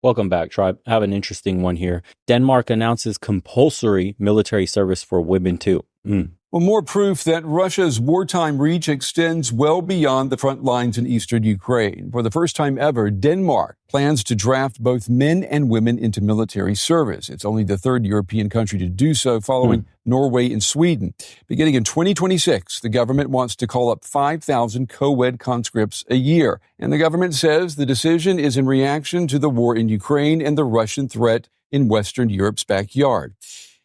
Welcome back, Tribe. I have an interesting one here. Denmark announces compulsory military service for women, too. Well, more proof that Russia's wartime reach extends well beyond the front lines in eastern Ukraine. For the first time ever, Denmark plans to draft both men and women into military service. It's only the third European country to do so, following Norway and Sweden. Beginning in 2026, the government wants to call up 5,000 co-ed conscripts a year. And the government says the decision is in reaction to the war in Ukraine and the Russian threat in Western Europe's backyard.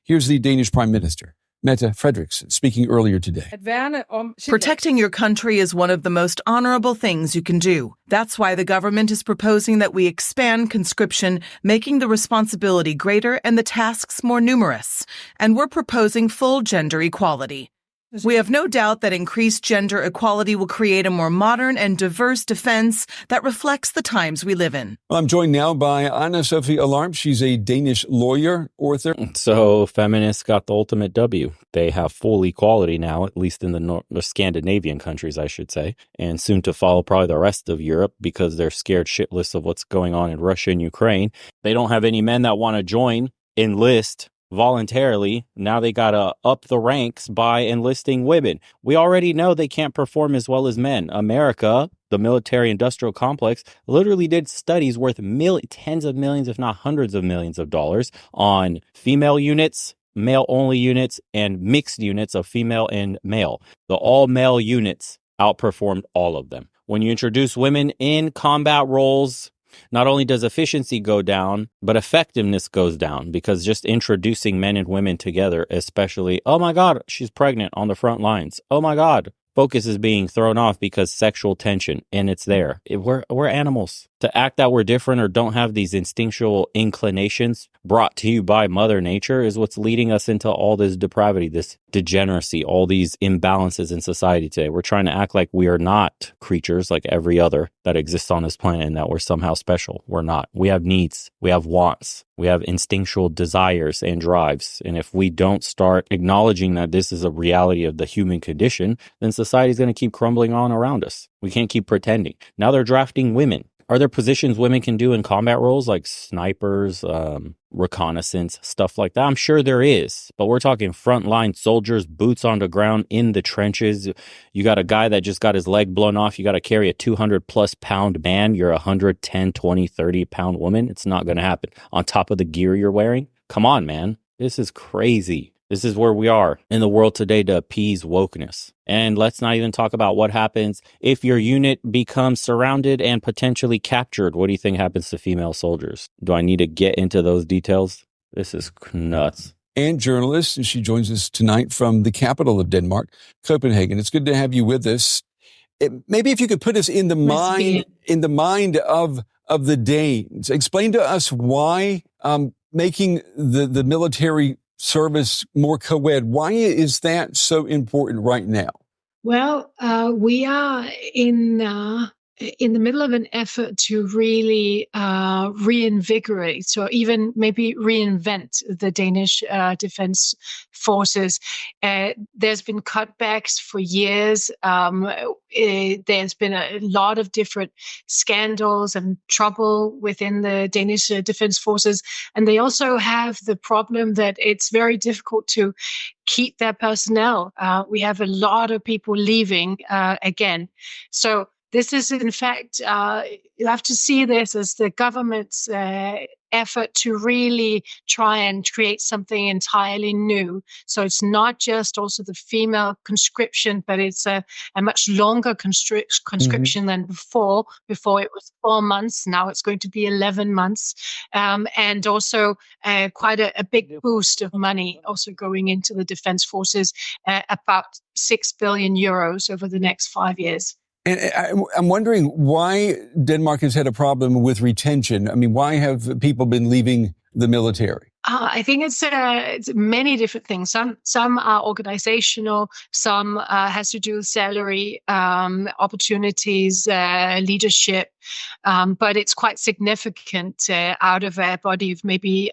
Here's the Danish Prime Minister, Mette Frederiksen, speaking earlier today. Protecting your country is one of the most honorable things you can do. That's why the government is proposing that we expand conscription, making the responsibility greater and the tasks more numerous. And we're proposing full gender equality. We have no doubt that increased gender equality will create a more modern and diverse defense that reflects the times we live in. Well, I'm joined now by Anna-Sophie Alarm. She's a Danish lawyer, author. So feminists got the ultimate W. They have full equality now, at least in the Scandinavian countries, I should say, and soon to follow probably the rest of Europe because they're scared shitless of what's going on in Russia and Ukraine. They don't have any men that want to join, enlist voluntarily. Now they got to up the ranks by enlisting women. We already know they can't perform as well as men. America, the military industrial complex, literally did studies worth tens of millions, if not hundreds of millions of dollars on female units, male only units, and mixed units of female and male. The all male units outperformed all of them. When you introduce women in combat roles, not only does efficiency go down, but effectiveness goes down because just introducing men and women together, especially, oh my God, she's pregnant on the front lines. Oh my God, focus is being thrown off because sexual tension, and it's there. We're animals. To act that we're different or don't have these instinctual inclinations brought to you by Mother Nature is what's leading us into all this depravity, this degeneracy, all these imbalances in society today. We're trying to act like we are not creatures like every other that exists on this planet and that we're somehow special. We're not. We have needs. We have wants. We have instinctual desires and drives. And if we don't start acknowledging that this is a reality of the human condition, then society is going to keep crumbling on around us. We can't keep pretending. Now they're drafting women. Are there positions women can do in combat roles like snipers, reconnaissance, stuff like that? I'm sure there is, but we're talking frontline soldiers, boots on the ground in the trenches. You got a guy that just got his leg blown off. You got to carry a 200 plus pound man. You're a 110, 20, 30 pound woman. It's not going to happen. On top of the gear you're wearing. Come on, man. This is crazy. This is where we are in the world today to appease wokeness. And let's not even talk about what happens if your unit becomes surrounded and potentially captured. What do you think happens to female soldiers? Do I need to get into those details? This is nuts. And journalist, and she joins us tonight from the capital of Denmark, Copenhagen. It's good to have you with us. Maybe if you could put us in the mind of the Danes. Explain to us why making the military service more co-ed. Why is that so important right now? Well, we are in the middle of an effort to really reinvigorate or even maybe reinvent the Danish defense forces. There's been cutbacks for years. There's been a lot of different scandals and trouble within the Danish defense forces. And they also have the problem that it's very difficult to keep their personnel. We have a lot of people leaving again. So this is, in fact, you have to see this as the government's effort to really try and create something entirely new. So it's not just also the female conscription, but it's a much longer conscription than before. Before it was 4 months. Now it's going to be 11 months. And also quite a big boost of money also going into the defense forces, about 6 billion euros over the next 5 years. And I'm wondering why Denmark has had a problem with retention. I mean, why have people been leaving the military? I think it's many different things. Some are organizational, some has to do with salary, opportunities, leadership, but it's quite significant out of a body of maybe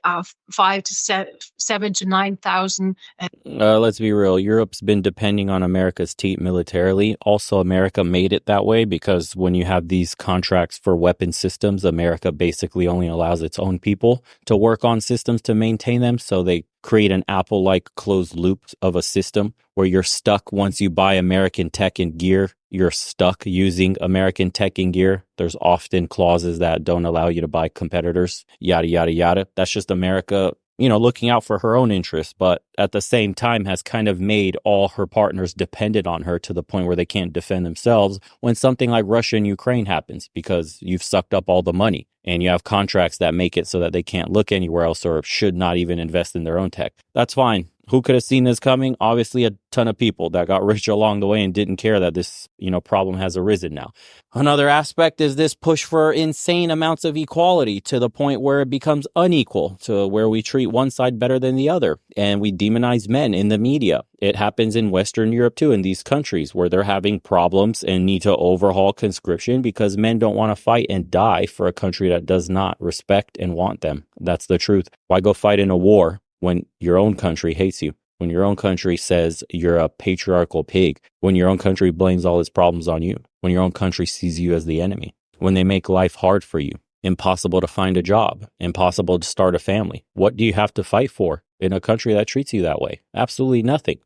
7 to 9,000. Let's be real. Europe's been depending on America's teat militarily. Also, America made it that way because when you have these contracts for weapon systems, America basically only allows its own people to work on systems to maintain them. So they create an Apple-like closed loop of a system where you're stuck once you buy American tech and gear. You're stuck using American tech and gear. There's often clauses that don't allow you to buy competitors, yada, yada, yada. That's just America, looking out for her own interests, but at the same time has kind of made all her partners dependent on her to the point where they can't defend themselves when something like Russia and Ukraine happens because you've sucked up all the money and you have contracts that make it so that they can't look anywhere else or should not even invest in their own tech. That's fine. Who could have seen this coming? Obviously, a ton of people that got rich along the way and didn't care that this, problem has arisen now. Another aspect is this push for insane amounts of equality to the point where it becomes unequal, to where we treat one side better than the other. And we demonize men in the media. It happens in Western Europe, too, in these countries where they're having problems and need to overhaul conscription because men don't want to fight and die for a country that does not respect and want them. That's the truth. Why go fight in a war when your own country hates you, when your own country says you're a patriarchal pig, when your own country blames all its problems on you, when your own country sees you as the enemy, when they make life hard for you, impossible to find a job, impossible to start a family? What do you have to fight for in a country that treats you that way? Absolutely nothing.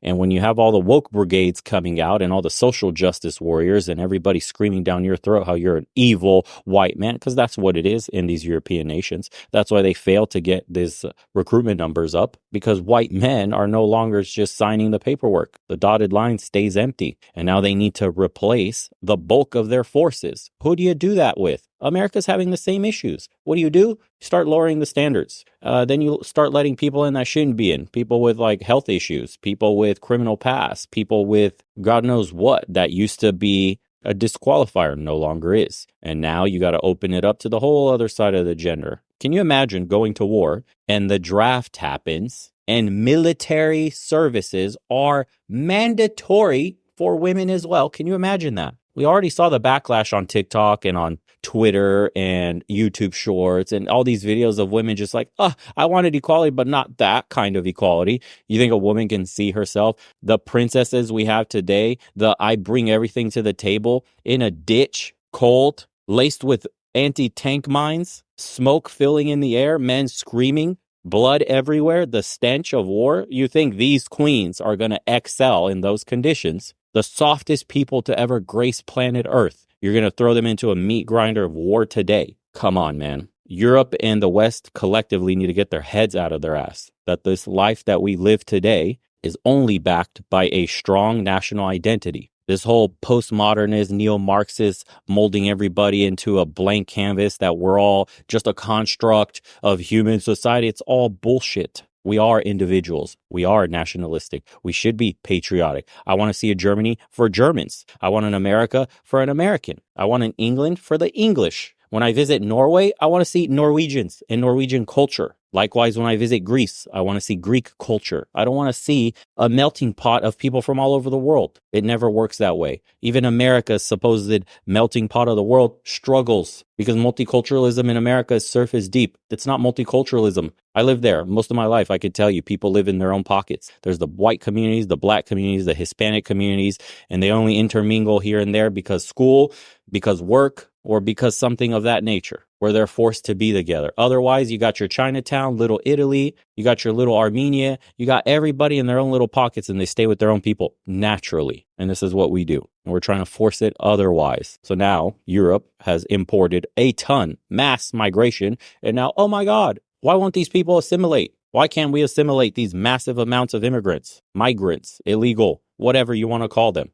And when you have all the woke brigades coming out and all the social justice warriors and everybody screaming down your throat how you're an evil white man, because that's what it is in these European nations. That's why they fail to get these recruitment numbers up, because white men are no longer just signing the paperwork. The dotted line stays empty. And now they need to replace the bulk of their forces. Who do you do that with? America's having the same issues. What do? Start lowering the standards. Then you start letting people in that shouldn't be in. People with like health issues, people with criminal past, people with God knows what that used to be a disqualifier, no longer is. And now you got to open it up to the whole other side of the gender. Can you imagine going to war and the draft happens and military services are mandatory for women as well? Can you imagine that? We already saw the backlash on TikTok and on Twitter and YouTube shorts and all these videos of women just like, I wanted equality, but not that kind of equality. You think a woman can see herself? The princesses we have today, I bring everything to the table in a ditch, cold, laced with anti-tank mines, smoke filling in the air, men screaming, blood everywhere, the stench of war. You think these queens are going to excel in those conditions? The softest people to ever grace planet Earth. You're going to throw them into a meat grinder of war today. Come on, man. Europe and the West collectively need to get their heads out of their ass. That this life that we live today is only backed by a strong national identity. This whole postmodernist, neo-Marxist molding everybody into a blank canvas that we're all just a construct of human society. It's all bullshit. We are individuals. We are nationalistic. We should be patriotic. I want to see a Germany for Germans. I want an America for an American. I want an England for the English. When I visit Norway, I want to see Norwegians and Norwegian culture. Likewise, when I visit Greece, I want to see Greek culture. I don't want to see a melting pot of people from all over the world. It never works that way. Even America's supposed melting pot of the world struggles because multiculturalism in America is surface deep. It's not multiculturalism. I lived there most of my life. I could tell you people live in their own pockets. There's the white communities, the black communities, the Hispanic communities, and they only intermingle here and there because school, because work, or because something of that nature, where they're forced to be together. Otherwise, you got your Chinatown, little Italy, you got your little Armenia, you got everybody in their own little pockets and they stay with their own people naturally. And this is what we do. And we're trying to force it otherwise. So now Europe has imported a ton, mass migration. And now, oh my God, why won't these people assimilate? Why can't we assimilate these massive amounts of immigrants, migrants, illegal, whatever you want to call them?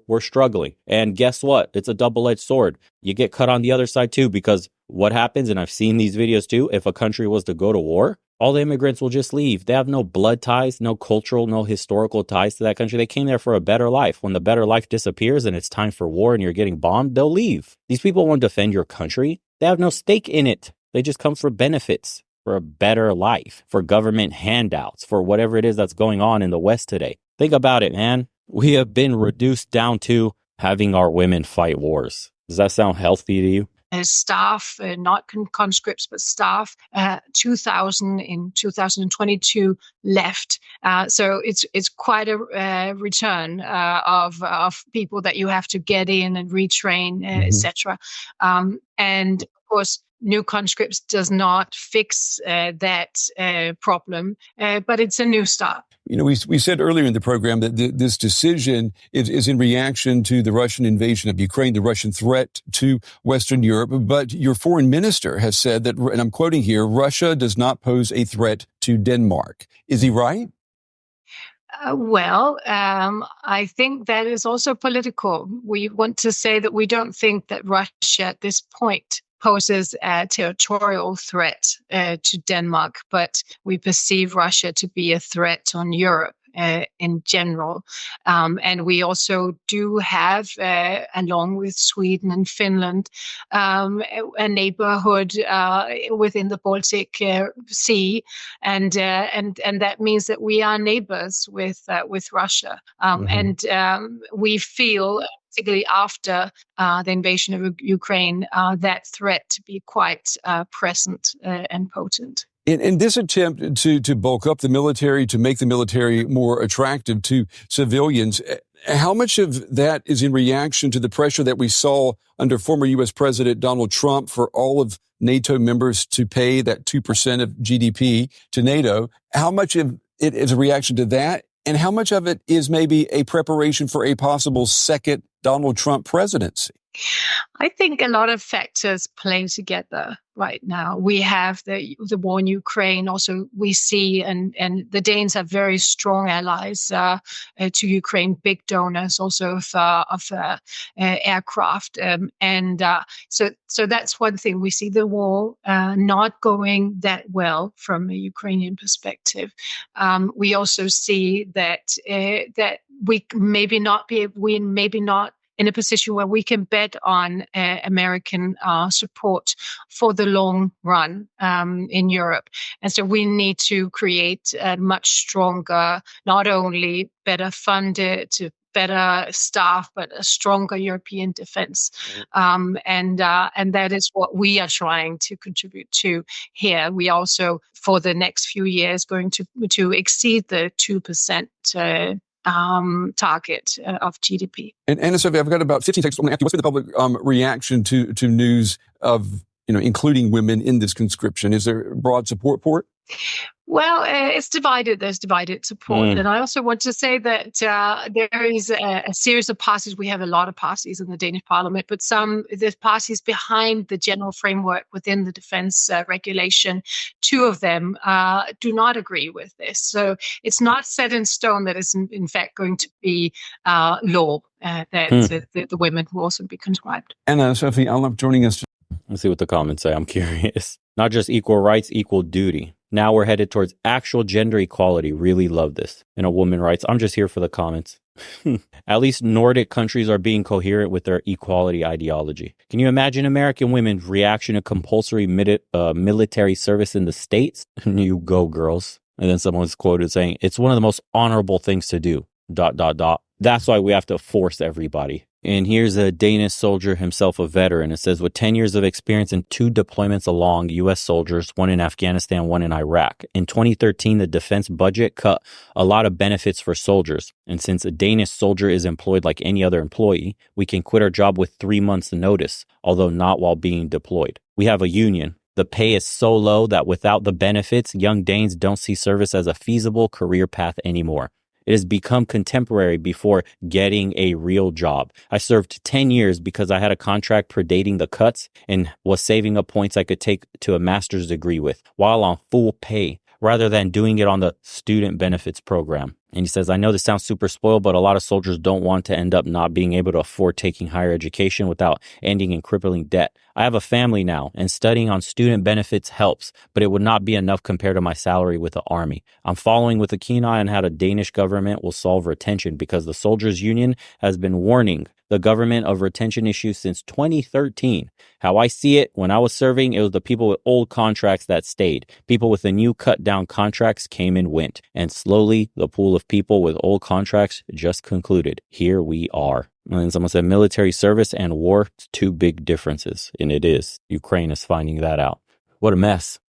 We're struggling. And guess what? It's a double-edged sword. You get cut on the other side too, because what happens, and I've seen these videos too, if a country was to go to war, all the immigrants will just leave. They have no blood ties, no cultural, no historical ties to that country. They came there for a better life. When the better life disappears and it's time for war and you're getting bombed, they'll leave. These people won't defend your country. They have no stake in it. They just come for benefits. for a better life, for government handouts, for whatever it is that's going on in the West today. Think about it, man. We have been reduced down to having our women fight wars. Does that sound healthy to you? Staff, not conscripts, but staff, 2,000 in 2022 left. So it's quite a return of people that you have to get in and retrain, etc. And of course, new conscripts does not fix that problem, but it's a new start. You know, we said earlier in the program that this decision is in reaction to the Russian invasion of Ukraine, the Russian threat to Western Europe. But your foreign minister has said that, and I'm quoting here, Russia does not pose a threat to Denmark. Is he right? I think that is also political. We want to say that we don't think that Russia at this point poses a territorial threat to Denmark, but we perceive Russia to be a threat on Europe in general. And we also do have, along with Sweden and Finland, a neighborhood within the Baltic Sea, and that means that we are neighbors with Russia, and we feel, particularly after the invasion of Ukraine, that threat to be quite present and potent. In this attempt to bulk up the military, to make the military more attractive to civilians, how much of that is in reaction to the pressure that we saw under former U.S. President Donald Trump for all of NATO members to pay that 2% of GDP to NATO? How much of it is a reaction to that? And how much of it is maybe a preparation for a possible second Donald Trump presidency? I think a lot of factors play together right now. We have the war in Ukraine. Also, we see, and the Danes are very strong allies to Ukraine, big donors also of aircraft. So that's one thing. We see the war not going that well from a Ukrainian perspective. We also see that we maybe not in a position where we can bet on American support for the long run in Europe. And so we need to create a much stronger, not only better funded, better staff, but a stronger European defense. And that is what we are trying to contribute to here. We also, for the next few years, going to exceed the 2% target of GDP. And Anna-Sophia, I've got about 15 seconds. I'm going to ask you, what's been the public reaction to news of, including women in this conscription? Is there broad support for it? Well, it's divided. There's divided support. And I also want to say that there is a series of parties. We have a lot of parties in the Danish parliament, but there's parties behind the general framework within the defense regulation. Two of them do not agree with this. So it's not set in stone that it's in fact going to be law that the women will also be conscribed. Anna-Sophia, I love joining us. Let's see what the comments say. I'm curious. Not just equal rights, equal duty. Now we're headed towards actual gender equality. Really love this. And a woman writes, I'm just here for the comments. At least Nordic countries are being coherent with their equality ideology. Can you imagine American women's reaction to compulsory military service in the States? You go, girls. And then someone's quoted saying, it's one of the most honorable things to do. ... That's why we have to force everybody. And here's a Danish soldier, himself a veteran. It says, with 10 years of experience and 2 deployments along U.S. soldiers, 1 in Afghanistan, 1 in Iraq. In 2013, the defense budget cut a lot of benefits for soldiers. And since a Danish soldier is employed like any other employee, we can quit our job with 3 months' notice, although not while being deployed. We have a union. The pay is so low that without the benefits, young Danes don't see service as a feasible career path anymore. It has become contemporary before getting a real job. I served 10 years because I had a contract predating the cuts and was saving up points I could take to a master's degree with while on full pay, rather than doing it on the student benefits program. And he says, I know this sounds super spoiled, but a lot of soldiers don't want to end up not being able to afford taking higher education without ending in crippling debt. I have a family now, and studying on student benefits helps, but it would not be enough compared to my salary with the Army. I'm following with a keen eye on how the Danish government will solve retention because the soldiers' union has been warning the government of retention issues since 2013. How I see it, when I was serving, it was the people with old contracts that stayed. People with the new cut down contracts came and went. And slowly, the pool of people with old contracts just concluded. Here we are. And someone said military service and war, two big differences. And it is. Ukraine is finding that out. What a mess.